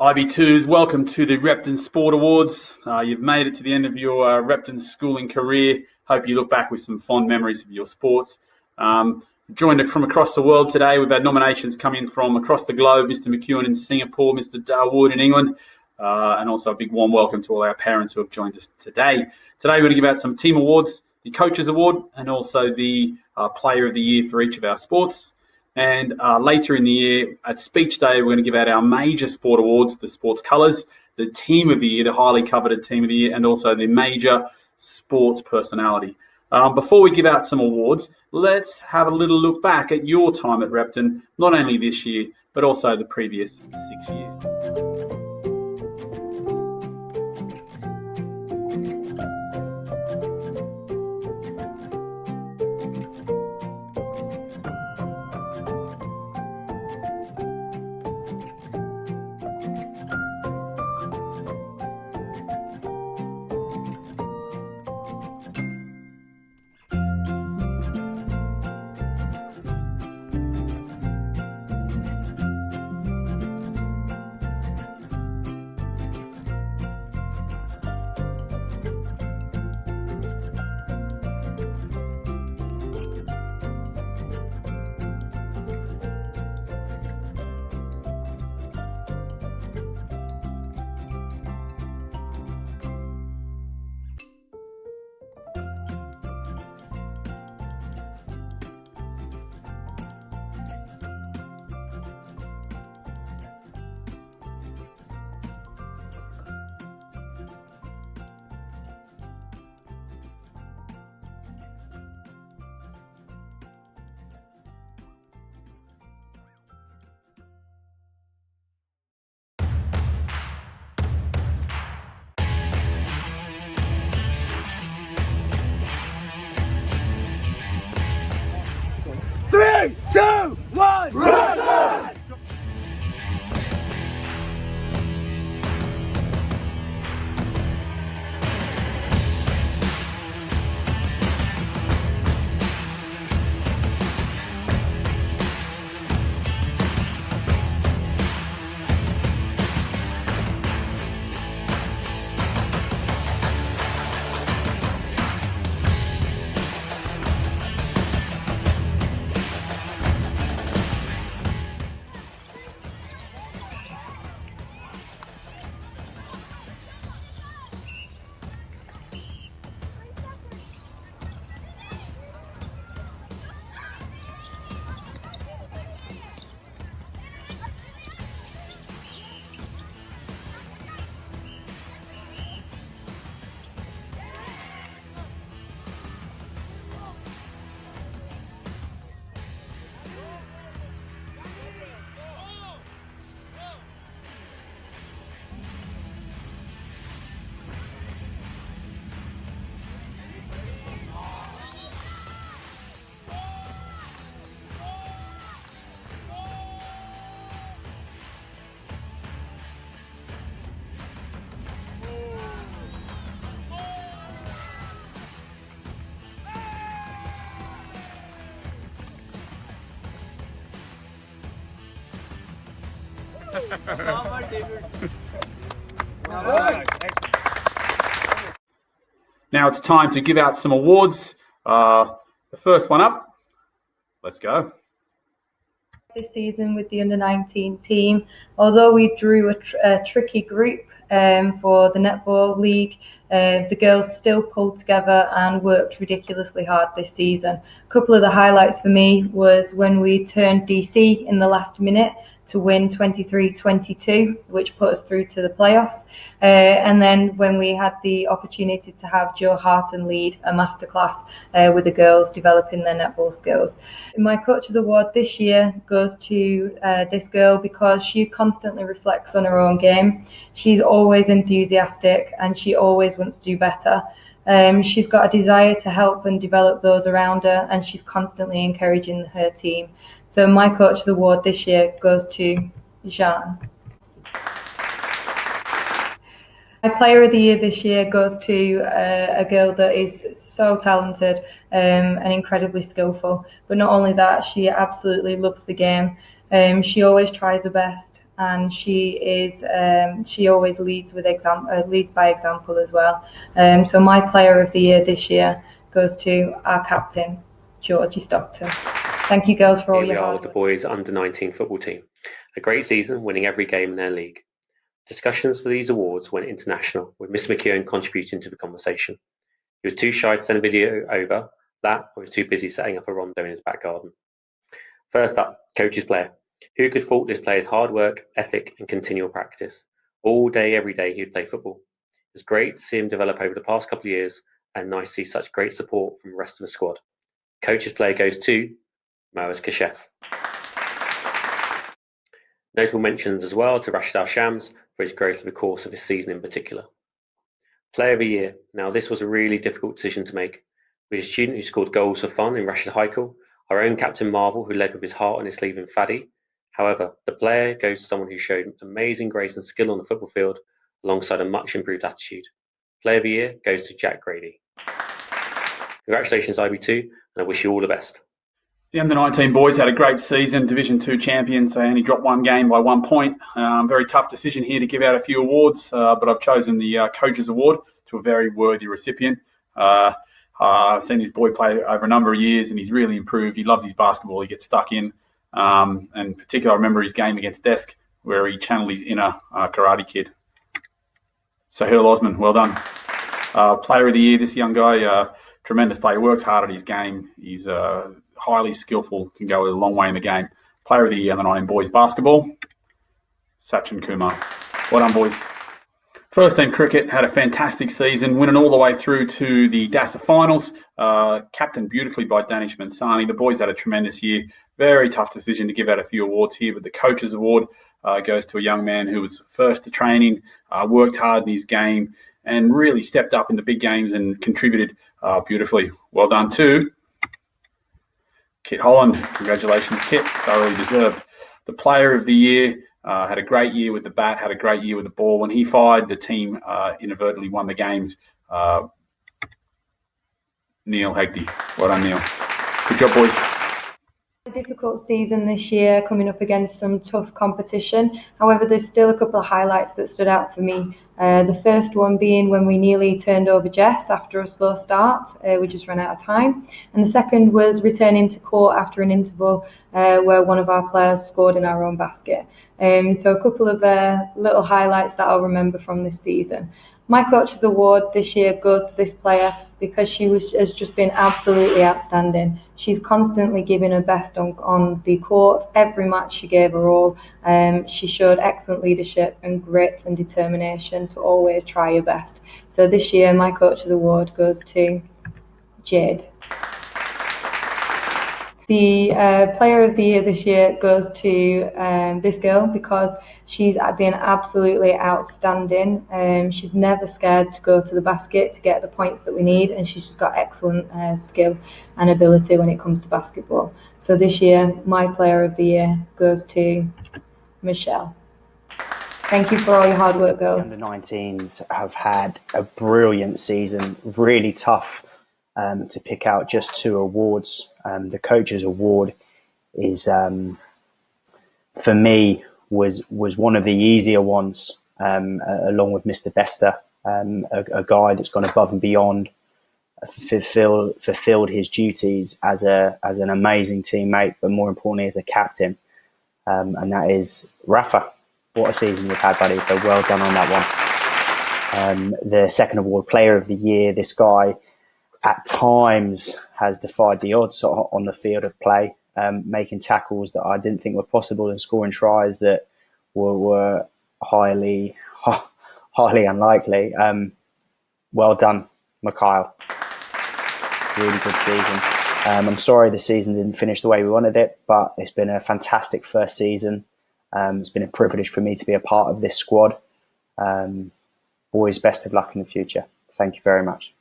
IB2s, welcome to the Repton Sport Awards. You've made it to the end of your Repton schooling career. Hope you look back with some fond memories of your sports. Joined from across the world today. We've had nominations come in from across the globe, Mr. McEwen in Singapore, Mr. Darwood in England, and also a big warm welcome to all our parents who have joined us today. Today we're going to give out some team awards, the Coaches Award, and also the Player of the Year for each of our sports. And later in the year, at Speech Day, we're going to give out our major sport awards, the sports colours, the Team of the Year, the highly coveted Team of the Year, and also the major sports personality. Before we give out some awards, let's have a little look back at your time at Repton, not only this year, but also the previous 6 years. Three, two, one, Repton! Now it's time to give out some awards. The first one up, let's go. This season with the under-19 team, although we drew a tricky group for the netball league, the girls still pulled together and worked ridiculously hard this season. A couple of the highlights for me was when we turned DC in the last minute to win 23-22, which put us through to the playoffs. And then when we had the opportunity to have Joe Harton lead a masterclass with the girls developing their netball skills. My Coaches Award this year goes to this girl because she constantly reflects on her own game. She's always enthusiastic and she always wants to do better. She's got a desire to help and develop those around her, and she's constantly encouraging her team. So my Coaches Award this year goes to Jeanne. My Player of the Year this year goes to a girl that is so talented and incredibly skillful. But not only that, she absolutely loves the game. She always tries her best, and she always leads by example as well. So my player of the year this year goes to our captain, Georgie Stockton. Thank you, girls, for all your hard work. Here we are with the boys under-19 football team. A great season, winning every game in their league. Discussions for these awards went international, with Mr. McKeown contributing to the conversation. He was too shy to send a video over that, or was too busy setting up a rondo in his back garden. First up, coach's player. Who could fault this player's hard work, ethic, and continual practice? All day, every day, he would play football. It was great to see him develop over the past couple of years, and nice to see such great support from the rest of the squad. Coach's player goes to Maris Kashef. Notable mentions as well to Rashid Al-Shams for his growth over the course of his season in particular. Player of the year. Now this was a really difficult decision to make. We had a student who scored goals for fun in Rashid Haikal, our own captain Marvel who led with his heart on his sleeve in Fadi. However, the player goes to someone who showed amazing grace and skill on the football field alongside a much improved attitude. Player of the year goes to Jack Grady. Congratulations IB2, and I wish you all the best. The under-19 boys had a great season, Division 2 champions. They only dropped one game by 1 point. Very tough decision here to give out a few awards, but I've chosen the Coaches Award to a very worthy recipient. I've seen this boy play over a number of years, and he's really improved. He loves his basketball. He gets stuck in. And in particular, I remember his game against Desk, where he channeled his inner Karate Kid. Sohail Osman, well done. Player of the year, this young guy, tremendous player. He works hard at his game. He's highly skillful, can go a long way in the game. Player of the year, under-19 boys basketball, Sachin Kumar. Well done, boys. First team cricket had a fantastic season, winning all the way through to the DASA finals, captained beautifully by Danish Mansani. The boys had a tremendous year. Very tough decision to give out a few awards here, but the Coaches Award goes to a young man who was first to training, worked hard in his game, and really stepped up in the big games and contributed beautifully. Well done too. Kit Holland, congratulations, Kit, thoroughly deserved. The Player of the Year had a great year with the bat, had a great year with the ball. When he fired, the team inadvertently won the games. Neil Hagdy, well done, Neil. Good job, boys. A difficult season this year, coming up against some tough competition. However, there's still a couple of highlights that stood out for me. The first one being when we nearly turned over Jess after a slow start. We just ran out of time. And the second was returning to court after an interval where one of our players scored in our own basket. So a couple of little highlights that I'll remember from this season. My Coach's Award this year goes to this player because she has just been absolutely outstanding. She's constantly giving her best on the court. Every match she gave her all. She showed excellent leadership and grit and determination to always try her best. So this year, my Coach's Award goes to Jade. The Player of the Year this year goes to this girl because she's been absolutely outstanding. She's never scared to go to the basket to get the points that we need, and she's just got excellent skill and ability when it comes to basketball. So this year, my Player of the Year goes to Michelle. Thank you for all your hard work, girls. The under-19s have had a brilliant season, really tough to pick out just 2 awards. The Coaches Award is, for me, was one of the easier ones, along with Mr. Bester, a guy that's gone above and beyond, fulfilled his duties as an amazing teammate, but more importantly as a captain, and that is Rafa. What a season you've had, buddy, so well done on that one. The second award, Player of the Year, this guy at times has defied the odds on the field of play, making tackles that I didn't think were possible and scoring tries that were highly unlikely. Well done, Mikhail. Really good season. I'm sorry the season didn't finish the way we wanted it, but it's been a fantastic first season. It's been a privilege for me to be a part of this squad. Boys, best of luck in the future. Thank you very much.